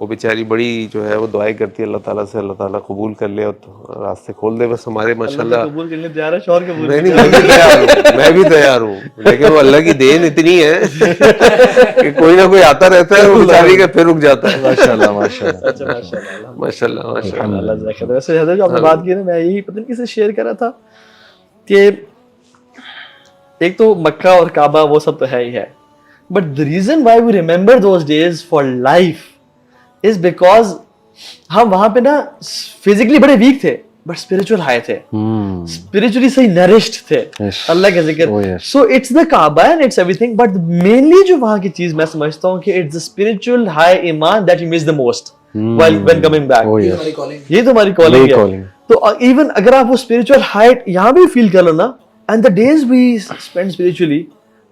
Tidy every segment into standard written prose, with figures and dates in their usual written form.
وہ بیچاری بڑی جو ہے وہ دعائیں کرتی ہے اللہ تعالیٰ سے, اللہ تعالیٰ قبول کر لے اور راستے کھول دے بس ہمارے ماشاءاللہ. قبول کرنے تیار ہے, شوہر قبول نہیں میں بھی تیار ہوں, میں بھی تیار ہوں, لیکن وہ اللہ کی دین اتنی ہے کہ کوئی نہ کوئی آتا رہتا ہے, وہ بیچاری کا پھر رک جاتا ہے. ماشاءاللہ ماشاءاللہ. اچھا ماشاءاللہ ماشاءاللہ ماشاءاللہ. اللہ جزاک اللہ. ویسے حضرت جو آپ نے بات کی نا, میں یہی پتہ نہیں کسی سے شیئر کر رہا تھا کہ ایک تو مکہ اور کعبہ وہ سب تو ہے ہی ہے, but the reason why we remember those days for life is because ہم وہاں پہ نا فزیکلی بڑے ویک تھے بٹ اسپرچل ہائی تھے, اسپرچولی صحیح نرشڈ تھے اللہ کے ذکر. So it's the Kaaba and it's everything, but mainly جو وہاں کی چیز میں سمجھتا ہوں کہ اٹس دا اسپرچل ہائی ایمان that you miss the most when coming back. یہ تو ہماری کالنگ ہے. تو ایون اگر آپ وہ اسپرچل ہائٹ یہاں بھی فیل کر لو نا, and the days we spend spiritually,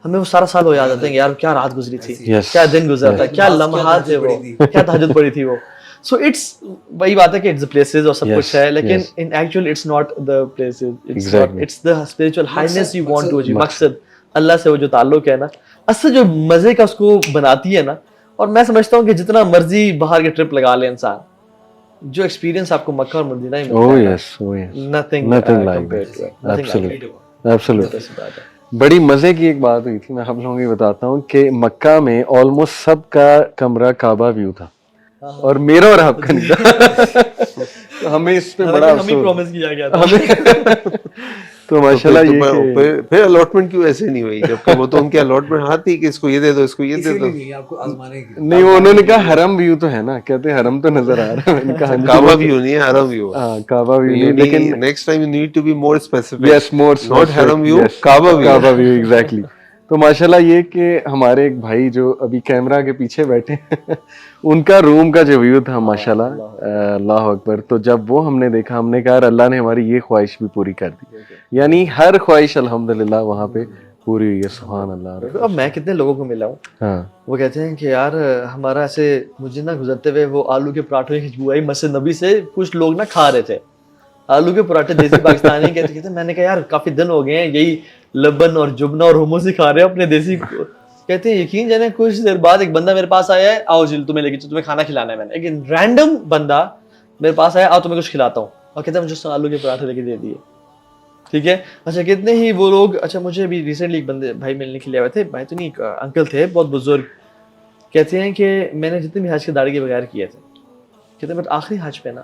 ہمیں وہ سارا سال ہو یاد آتے ہیں یار کیا رات گزری تھی, کیا دن گزرا تھا, کیا لمحات تھے وہ, کیا تہجد پڑی تھی وہ. سو اٹس وہی بات ہے کہ اٹس دا پلیسز اور سب کچھ ہے, لیکن in actual it's not the places, it's the spiritual highness you want to achieve. مقصد اللہ سے وہ جو تعلق ہے نا, اصل جو مزے کا اس کو بناتی ہے نا. اور میں سمجھتا ہوں کہ جتنا مرضی باہر کے ٹرپ لگا لے انسان, جو ایکسپیرینس آپ کو مکہ اور مدینہ میں ملتا ہے. بڑی مزے کی ایک بات ہوئی تھی, میں آپ لوگوں کو بتاتا ہوں کہ مکہ میں آلموسٹ سب کا کمرہ کعبہ ویو تھا اور میرا اور آپ کا نہیں تھا. ہمیں اس پہ بڑا پرومس کیا گیا تھا. تو ماشاءاللہ یہ پھر الاٹمنٹ کیوں ایسے نہیں ہوئی, جب وہ تو ان کی الاٹمنٹ آتی کہ اس کو یہ دے دو, اس کو یہ دے دو. نہیں, وہ انہوں نے کہا حرم ویو تو ہے نا, کہتے ہیں حرم تو نظر آ رہا ہے. کعبہ ویو نہیں ہے, حرم ویو. ہاں کعبہ ویو نہیں, لیکن next time you need to be more specific. Yes more, not حرم view, Kaaba view. Kaaba view exactly. تو ماشاءاللہ یہ کہ ہمارے ایک بھائی جو ابھی کیمرہ کے پیچھے بیٹھے ہیں, ان کا روم کا جو ویو تھا ماشاءاللہ, اللہ اکبر. تو جب وہ ہم نے دیکھا, ہم نے کہا اللہ نے ہماری یہ خواہش بھی پوری کر دی, یعنی ہر خواہش الحمدللہ وہاں پہ پوری ہوئی ہے. سبحان اللہ. اب میں کتنے لوگوں کو ملا ہوں, وہ کہتے ہیں کہ یار ہمارا ایسے, مجھے نا گزرتے ہوئے وہ آلو کے پراٹھے کی خوشبو آئی مسجد نبی سے, کچھ لوگ نا کھا رہے تھے آلو کے پراٹھے دیسی پاکستانی. کہتے میں نے کہا یار کافی دن ہو گئے ہیں یہی لبن اور جبنا اور ہموس ہی کھا رہے ہیں اپنے دیسی. کہتے ہیں یقین جانے کچھ دیر بعد ایک بندہ میرے پاس آیا ہے, آؤ جی تمہیں لے کے تمہیں کھانا کھلانا ہے. میں نے ایک رینڈم بندہ میرے پاس آیا, آؤ تمہیں کچھ کھلاتا ہوں, اور کہتے ہیں مجھے آلو کے پراٹھے لے کے دے دیے. ٹھیک ہے, اچھا کتنے ہی وہ لوگ. اچھا مجھے ابھی ریسنٹلی ایک بندے بھائی ملنے کے لیے آئے تھے, بھائی تو نہیں انکل تھے بہت بزرگ. کہتے ہیں کہ میں نے جتنے بھی حج کے داڑھی کے بغیر کیے تھے, کہتے ہیں بٹ آخری حج پہ نا,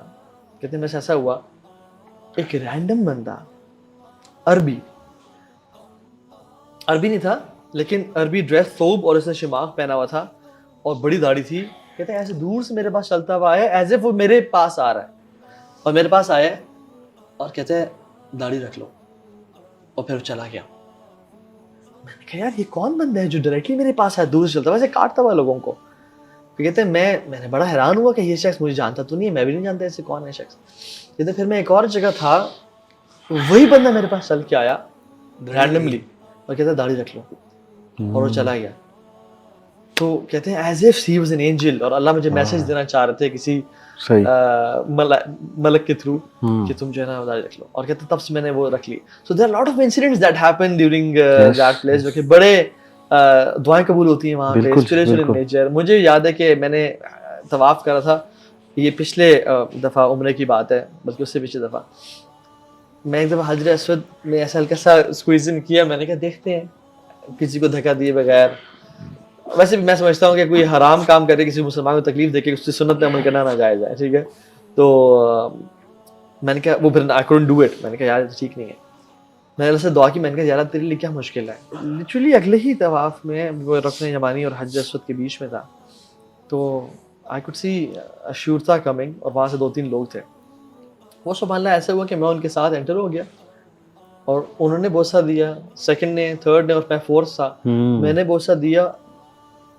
کہتے ہیں میرے سے ایسا ہوا ایک رینڈم بندہ عربی نہیں تھا لیکن عربی ڈریس ثوب اور اس نے شماغ پہنا ہوا تھا اور بڑی داڑھی تھی. کہتے ہیں ایسے دور سے میرے پاس چلتا ہوا آیا, ایز اف وہ میرے پاس آ رہا ہے, اور میرے پاس آیا اور کہتے ہیں داڑھی رکھ لو, اور پھر وہ چلا گیا. میں نے کہا یار یہ کون بندہ ہے جو ڈائریکٹلی میرے پاس آیا, دور سے چلتا ہوا ایسے کاٹتا ہوا لوگوں کو. کہتے ہیں میں نے بڑا حیران ہوا کہ یہ شخص مجھے جانتا تو نہیں ہے, میں بھی نہیں جانتا ایسے کون ہے شخص. کہتے پھر میں ایک اور جگہ تھا, وہی بندہ میرے پاس چل کے آیا رینڈملی اور کہتا داڑھی رکھ لو, اور وہ چلا گیا. تو کہتے ہیں as if he was an angel, اور اللہ مجھے میسج دینا چاہ رہے تھے کسی ملک کے تھرو کہ تم جو ہے نا داڑھی رکھ لو. اور کہتے تب سے میں نے وہ رکھ لی. So there are lot of incidents that happen during that place, جو کہ بڑے دعائیں قبول ہوتی ہیں وہاں پہ, اسپریچول ان نیچر. مجھے یاد ہے کہ میں نے طواف کرا تھا, یہ پچھلے دفعہ عمرے کی بات ہے, بلکہ اس سے پچھلے دفعہ میں ایک دفعہ حجر اسود میں ایسا ہلکا سا اسکویزن کیا. میں نے کہا دیکھتے ہیں کسی کو دھکا دیے بغیر. ویسے بھی میں سمجھتا ہوں کہ کوئی حرام کام کرے, کسی مسلمان کو تکلیف دے کے اس کی سنت پہ عمل کرنا ناجائز ہے. ٹھیک ہے, تو میں نے کہا وہ پھر I couldn't do it. میں نے کہا یار ٹھیک نہیں ہے. میں نے اللہ سے دعا کی, میں نے کہا یار تیرے لیے کیا مشکل ہے. لٹرلی اگلے ہی طواف میں وہ رکن یمانی اور حجر اسود کے بیچ میں تھا, تو I could see شورتا کمنگ, اور وہاں سے 2-3 لوگ تھے. وہ سبحان اللہ ایسا ہوا کہ میں ان کے ساتھ انٹر ہو گیا, اور انہوں نے بوسہ دیا, سیکنڈ نے, تھرڈ نے, اور میں فورتھ تھا. میں نے بوسہ دیا,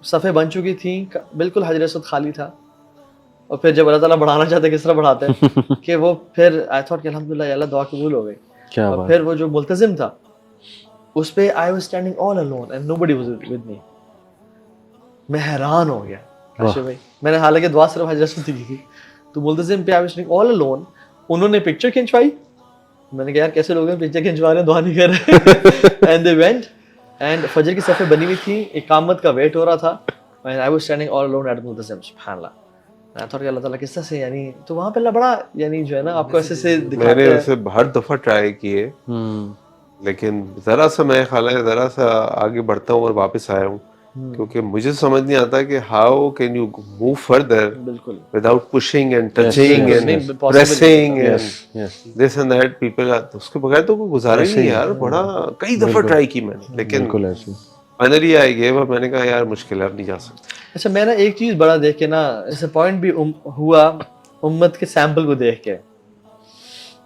صفیں بن چکی تھیں, بالکل حجر اسود خالی تھا. اور پھر جب اللہ تعالیٰ بڑھانا چاہتے کس طرح بڑھاتے ہیں کہ وہ پھر آئی تھاٹ کہ الحمدللہ اللہ دعا قبول ہو گئی. اور پھر وہ جو ملتزم تھا اس پہ آئی was standing all alone and nobody was with me. میں حیران ہو گیا راشد بھائی, میں نے حالانکہ دعا صرف حجر اسود کی تھی, تو ملتزم پہ آئی واز اسٹینڈنگ آل الون. انہوں نے پکچر کھنچوائی. میں نے کہا یار کیسے لوگ ہیں پکچر کھنچوا رہے ہیں, دعا نہیں کر رہے. اینڈ دے وینٹ, اینڈ فجر کی صفیں بنی ہوئی تھی, اقامت کا ویٹ ہو رہا تھا, and I was standing all alone at ملتزم. سبحان اللہ. میں تھوڑا کہ اللہ تعالیٰ کس طرح سے یعنی تو وہاں پہ اللہ بڑا یعنی جو ہے نا آپ کو ایسے سے میں دکھاتا نے ہے. اسے ہر دفعہ ٹرائی کیے لیکن ذرا سا میں خیال ہے ذرا سا آگے بڑھتا ہوں اور واپس آیا ہوں کیونکہ مجھے سمجھ نہیں آتا کہ how can you move further بالکل without pushing and touching and pressing and this and that people اس کے بغیر تو کوئی گزارا ہی نہیں یار. بڑا کئی دفعہ ٹرائی کی میں نے لیکن فائنلی آئی گیو اپ. میں نے کہا یار مشکل ہے اب نہیں جا سکتا. اچھا میں نا ایک چیز بڑا دیکھ کے نا اس پوائنٹ بھی ہوا امت کے سیمپل کو دیکھ کے.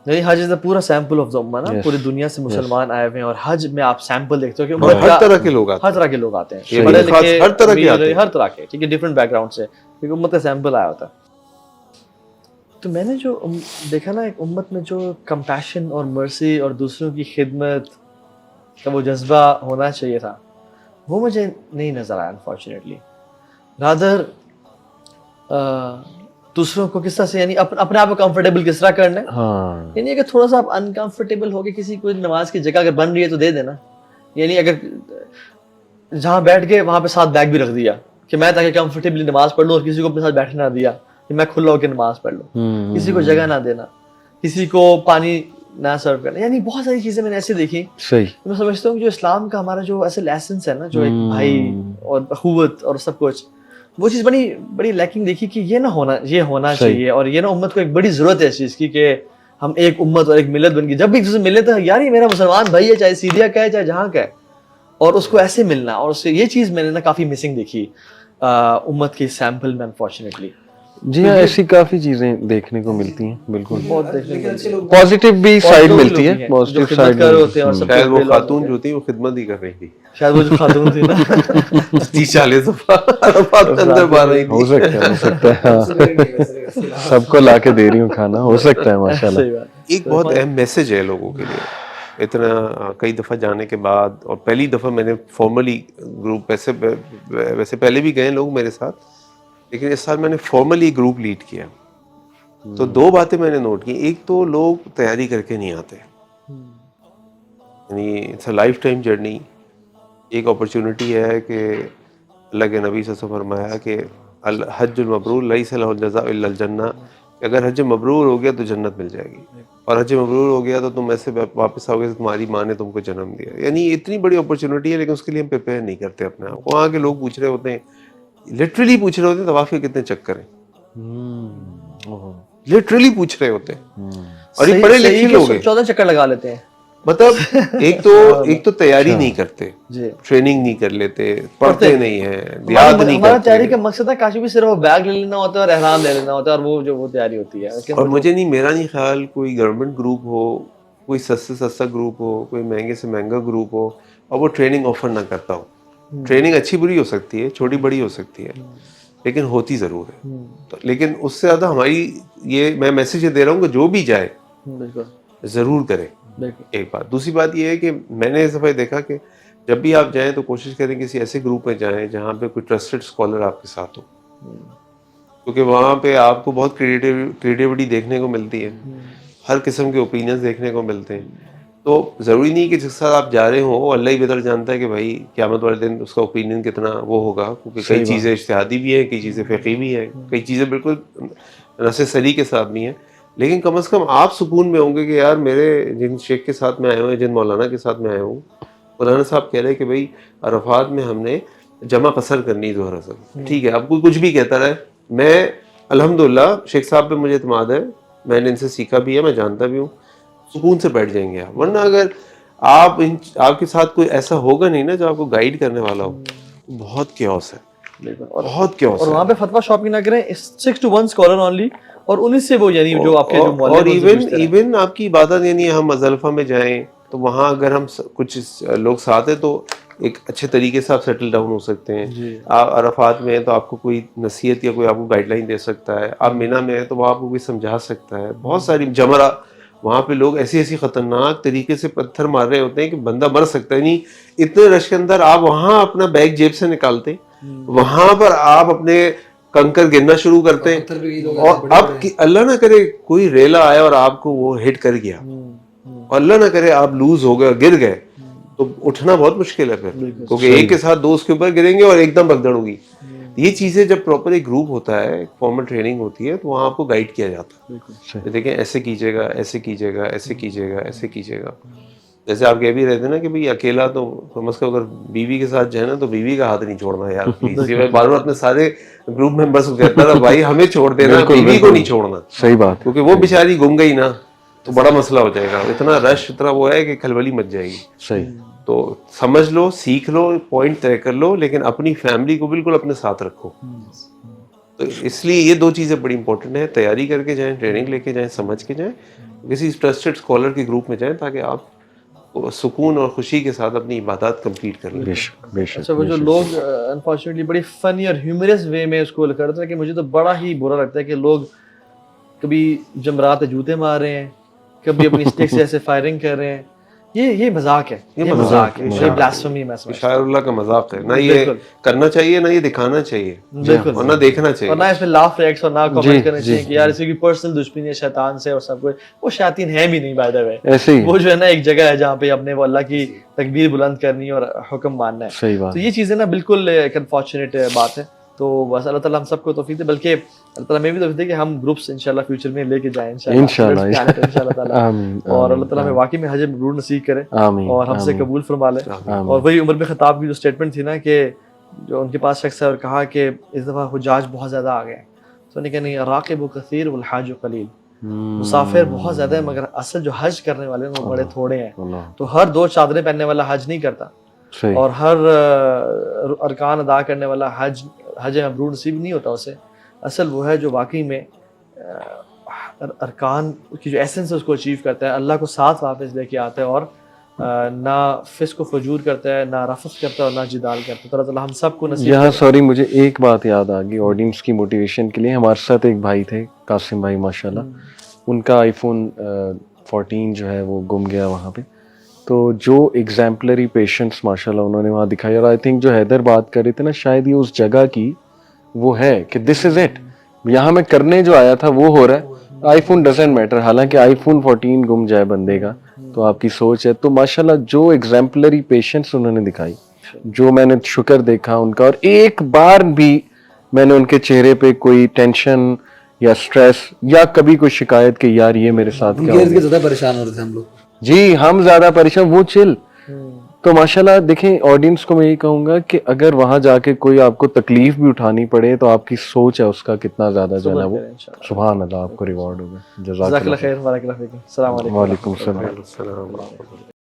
یعنی حج از دا پورا سیمپل آف دا امہ نا, پوری دنیا سے مسلمان آئے ہوئے ہیں اور حج میں آپ سیمپل دیکھتے ہو کہ ہر طرح کے لوگ آتے ہر طرح کے لوگ آتے ہیں, ہیں, پڑھے لکھے ہر طرح کے آتے ہیں, ہر طرح کے, ٹھیک ہے, ڈفرینٹ بیک گراؤنڈ سے, کیونکہ امت کا سیمپل آیا ہوتا ہے. تو میں نے جو دیکھا نا ایک امت میں جو کمپیشن اور مرسی اور دوسروں کی خدمت کا وہ جذبہ ہونا چاہیے تھا وہ مجھے نہیں نظر آیا انفارچونیٹلی. رادر دوسروں کو کس طرح سے یعنی اپنے آپ کو کمفرٹیبل کس طرح کرنا ہے, یعنی اگر تھوڑا سا آپ انکمفرٹیبل ہو کے کسی کو نماز کی جگہ اگر بن رہی ہے تو دے دینا. یعنی اگر جہاں بیٹھ کے وہاں پہ ساتھ بیگ بھی رکھ دیا کہ میں تاکہ کمفرٹیبلی نماز پڑھ لوں اور کسی کو اپنے ساتھ بیٹھنے نہ دیا کہ میں کھلا ہو کے نماز پڑھ لوں, کسی کو جگہ نہ دینا, کسی کو پانی نہ سرو کرنا. یعنی بہت ساری چیزیں میں نے ایسے دیکھی. صحیح. میں سمجھتا ہوں کہ جو اسلام کا ہمارا جو اصل ایسنس ہے نا, جو ایک بھائی اور اخوت اور سب کچھ, وہ چیز بڑی لیکنگ دیکھی کہ یہ نہ ہونا, یہ ہونا چاہیے. اور یہ نا امت کو ایک بڑی ضرورت ہے اس چیز کی کہ ہم ایک امت اور ایک ملت بن گئی. جب بھی کسی سے ملے تو یار یہ میرا مسلمان بھائی ہے, چاہے سیریا کا ہے چاہے جہاں کا ہے, اور اس کو ایسے ملنا. اور اس سے یہ چیز میں نے نا کافی مسنگ دیکھی امت کے سیمپل میں انفارچونیٹلی. جی ہاں, ایسی کافی چیزیں دیکھنے کو ملتی ہیں. بالکل بہت دیکھنے کو پازیٹیو بھی سائڈ ملتی ہے, پازیٹیو سائڈ ہوتے ہیں. اور سب شاید وہ خاتون جو تھی وہ خدمت ہی کر رہی تھی, شاید وہ جو خاتون تھی نا 30-40 دفعہ عرفات کے اندر پا رہی تھی. ہو سکتا ہے سب کو لا کے دے رہی ہوں کھانا, ہو سکتا ہے ماشاءاللہ. ایک بہت اہم میسج ہے لوگوں کے لیے. اتنا کئی دفعہ جانے کے بعد, اور پہلی دفعہ میں نے فارملی گروپ, ویسے پہلے بھی گئے لوگ میرے ساتھ, لیکن اس سال میں نے فارملی گروپ لیڈ کیا. تو 2 باتیں میں نے نوٹ کی. ایک تو لوگ تیاری کر کے نہیں آتے, یعنی it's a lifetime journey. ایک اپرچونٹی ہے کہ اللہ کے نبی صلی اللہ علیہ وسلم فرمایا کہ الحج المبرور لیس لہ الجزاء الا الجنہ, کہ اگر حج مبرور ہو گیا تو جنت مل جائے گی, اور حج مبرور ہو گیا تو تم ایسے واپس آؤ گے تو تمہاری ماں نے تم کو جنم دیا. یعنی اتنی بڑی اپرچونٹی ہے, لیکن اس کے لیے ہم پریپیئر نہیں کرتے اپنے آپ کو. وہاں کے لوگ پوچھ رہے ہوتے ہیں, لٹرلی پوچھ رہے ہوتے ہیں طواف کے کتنے چکر ہیں, لٹرلی پوچھ رہے ہوتے ہیں. اور یہ پڑھے لکھے لوگ ہیں, 14 چکر لگا لیتے ہیں. مطلب ایک تو تیاری نہیں کرتے, ٹریننگ نہیں کر لیتے, پڑھتے نہیں ہیں, یاد نہیں کرتے. ہمارا تیاری کا مقصد ہے کاش بھی صرف بیگ لے لینا ہوتا ہے اور احرام لے لینا ہوتا ہے, اور وہ جو وہ تیاری ہوتی ہے. اور مجھے نہیں, میرا نہیں خیال کوئی گورنمنٹ گروپ ہو, کوئی سستا گروپ ہو, کوئی مہنگے سے مہنگا گروپ ہو, اور وہ ٹریننگ آفر نہ کرتا ہو. ٹریننگ اچھی بری ہو سکتی ہے, چھوٹی بڑی ہو سکتی ہے, لیکن ہوتی ضرور ہے. لیکن اس سے زیادہ ہماری یہ میں میسج یہ دے رہا ہوں کہ جو بھی جائے ضرور کرے. ایک بات. دوسری بات یہ ہے کہ میں نے اس دفعہ دیکھا کہ جب بھی آپ جائیں تو کوشش کریں کسی ایسے گروپ میں جائیں جہاں پہ کوئی ٹرسٹڈ اسکالر آپ کے ساتھ ہو, کیونکہ وہاں پہ آپ کو بہت کریٹیوٹی دیکھنے کو ملتی ہے, ہر قسم کے اوپینینز دیکھنے کو ملتے ہیں. تو ضروری نہیں کہ جس کے ساتھ آپ جا رہے ہوں اللہ ہی بہتر جانتا ہے کہ بھائی قیامت والے دن اس کا اوپینین کتنا وہ ہوگا, کیونکہ کئی چیزیں اجتہادی بھی ہیں, کئی چیزیں فقہی بھی ہیں, کئی چیزیں بالکل نص صریح کے ساتھ بھی ہیں. لیکن کم از کم آپ سکون میں ہوں گے کہ یار میرے جن شیخ کے ساتھ میں آئے ہوئے ہیں, جن مولانا کے ساتھ میں آیا ہوں, مولانا صاحب کہہ رہے ہیں کہ بھائی عرفات میں ہم نے جمع قصر کرنی ظہر اثر. ٹھیک ہے, اب کوئی کچھ بھی کہتا رہے, میں الحمدللہ شیخ صاحب پہ مجھے اعتماد ہے, میں نے ان سے سیکھا بھی ہے, میں جانتا بھی ہوں, سکون سے بیٹھ جائیں گے آپ. ورنہ اگر آپ کے ساتھ کوئی ایسا ہوگا نہیں نا جو آپ کو گائیڈ کرنے والا ہو, بہت کیوس ہے, بہت کیوس ہے. اور وہاں پہ فتویٰ شاپنگ نہ کریں, 6 to 1 اسکالر اونلی, اور انہیں سے وہ یعنی جو آپ کے جو اور ایون آپ کی عبادت, یعنی ہم مزدلفہ میں جائیں تو وہاں اگر ہم کچھ لوگ ساتھ ہیں تو ایک اچھے طریقے سے آپ سیٹل ڈاؤن ہو سکتے ہیں. آپ عرفات میں ہیں تو آپ کو کوئی نصیحت یا کوئی آپ کو گائیڈ لائن دے سکتا ہے. آپ مینا میں ہیں تو وہ آپ کو کوئی سمجھا سکتا ہے. بہت ساری جمرہ, وہاں پہ لوگ ایسی خطرناک طریقے سے پتھر مار رہے ہوتے ہیں کہ بندہ مر سکتا ہے. نہیں اتنے رش کے اندر آپ وہاں اپنا بیگ جیب سے نکالتے, وہاں پر آپ اپنے کنکر گرنا شروع کرتے ہیں, اور اب اللہ نہ کرے کوئی ریلا آیا اور آپ کو وہ ہٹ کر گیا, اور اللہ نہ کرے آپ لوز ہو گئے, گر گئے, تو اٹھنا بہت مشکل ہے پھر, کیونکہ ایک کے ساتھ 2 اس کے اوپر گریں گے اور ایک دم بگدڑ ہوگی. یہ چیزیں جب پراپر ایک گروپ ہوتا ہے, ایک فارمل ٹریننگ ہوتی ہے, تو وہاں آپ کو گائیڈ کیا جاتا ہے. دیکھیں ایسے کیجیے گا, ایسے کیجیے گا, ایسے کیجیے گا, ایسے کیجیے گا. جیسے آپ کہہ بھی رہتے ہیں نا کہ بھائی اکیلا تو سمجھ کر اگر بیوی کے ساتھ جائے نا تو بیوی کا ہاتھ نہیں چھوڑنا یار پلیز. یہ میں بار بار اپنے سارے گروپ ممبرس کو کہتا تھا بھائی ہمیں چھوڑ دینا, بیوی کو نہیں چھوڑنا. صحیح بات, کیونکہ وہ بیچاری گم گئی نا تو بڑا مسئلہ ہو جائے گا. اتنا رش اتنا وہ ہے کہ کھلبلی مچ جائے گی. صحیح. تو سمجھ لو, سیکھ لو, پوائنٹ طے کر لو, لیکن اپنی فیملی کو بالکل اپنے ساتھ رکھو. تو اس لیے یہ دو چیزیں بڑی امپورٹنٹ ہیں. تیاری کر کے جائیں, ٹریننگ لے کے جائیں, سمجھ کے جائیں, کسی ٹرسٹڈ اسکالر کے گروپ میں جائیں تاکہ آپ سکون اور خوشی کے ساتھ اپنی عبادات کمپلیٹ کر لیں. اچھا, وہ جو لوگ انفارچونیٹلی بڑی فنی اور ہیومرس وے میں اس کو کرتے ہیں کہ مجھے تو بڑا ہی برا لگتا ہے کہ لوگ کبھی جمرات جوتے مار رہے ہیں, کبھی اپنی اسٹک سے ایسے فائرنگ کر رہے ہیں. یہ مذاق ہے, یہ مذاق ہے, یہ بلاسفیمی میں سمجھتا شاعر اللہ کا مذاق ہے. نہ یہ کرنا چاہیے, نہ یہ دکھانا چاہیے, بالکل, اور نہ دیکھنا چاہیے, اور نہ اس میں لاف ریکٹس اور نہ کامنٹ کرنے چاہیے کہ یار اس کی پرسنل دشمنی ہے شیطان سے اور سب کچھ. وہ شیاطین ہے بھی نہیں بائی دا وے, وہ جو ہے نا ایک جگہ ہے جہاں پہ اپنے وہ اللہ کی تکبیر بلند کرنی اور حکم ماننا ہے. تو یہ چیزیں نا بالکل ایک انفارچونیٹ بات ہے. تو بس اللہ تعالیٰ ہم سب کو توفیق دے, بلکہ اللہ تعالیٰ میں بھی توفیق دے کہ ہم گروپس انشاءاللہ فیوچر میں لے کے جائیں انشاءاللہ تعالیٰ, اور اللہ تعالیٰ ہمیں واقعی میں حج مبرور نصیب کرے اور ہم سے قبول فرما لے. اور وہی عمر بن خطاب کی جو اسٹیٹمنٹ تھی نا کہ جو ان کے پاس شخص ہے اور کہا کہ اس دفعہ حجاج بہت زیادہ آ گئے, تو انہوں نے کہا نہیں, راقب کثیر والحاج قلیل, مسافر بہت زیادہ ہے مگر اصل جو حج کرنے والے ہیں وہ بڑے تھوڑے ہیں. تو ہر 2 چادریں پہننے والا حج نہیں کرتا, اور ہر ارکان ادا کرنے والا حج مبرور نصیب نہیں ہوتا اسے. اصل وہ ہے جو واقعی میں ارکان کی جو ایسنس ہے اس کو اچیو کرتا ہے, اللہ کو ساتھ واپس لے کے آتا ہے, اور نہ فسق و فجور کرتا ہے, نہ رفث کرتا ہے, اور نہ جدال کرتا ہے. تو اللہ تعالیٰ ہم سب کو نصیب یہاں سوری مجھے ایک بات یاد آ گئی آڈینس کی موٹیویشن کے لیے. ہمارے ساتھ ایک بھائی تھے قاسم بھائی ماشاءاللہ, ان کا آئی فون 14 جو ہے وہ گم گیا وہاں پہ. تو جو ایگزامپلری پیشنس ماشاءاللہ انہوں نے وہاں دکھائی, اور آئی تھنک جو حیدر بات کر رہے تھے نا, شاید یہ اس جگہ کی وہ ہے کہ دس از اٹ, یہاں میں کرنے جو آیا تھا وہ ہو رہا ہے. آئی فون ڈزنٹ میٹر, حالانکہ آئی فون 14 گم جائے بندے کا تو آپ کی سوچ ہے. تو ماشاءاللہ جو ایگزامپلری پیشنس انہوں نے دکھائی, جو میں نے شکر دیکھا ان کا, اور ایک بار بھی میں نے ان کے چہرے پہ کوئی ٹینشن یا سٹریس یا کبھی کوئی شکایت کہ یار یہ میرے ساتھ کیا ہو گیا. زیادہ پریشان ہو رہے تھے ہم لوگ, جی ہم زیادہ پریشان, وہ چل. تو ماشاءاللہ دیکھیں آڈینس کو میں یہی کہوں گا کہ اگر وہاں جا کے کوئی آپ کو تکلیف بھی اٹھانی پڑے تو آپ کی سوچ ہے اس کا کتنا زیادہ جو ہے نا وہ سبحان اللہ آپ کو ریوارڈ ہوگا. جزاک اللہ خیر. السلام علیکم. وعلیکم السلام.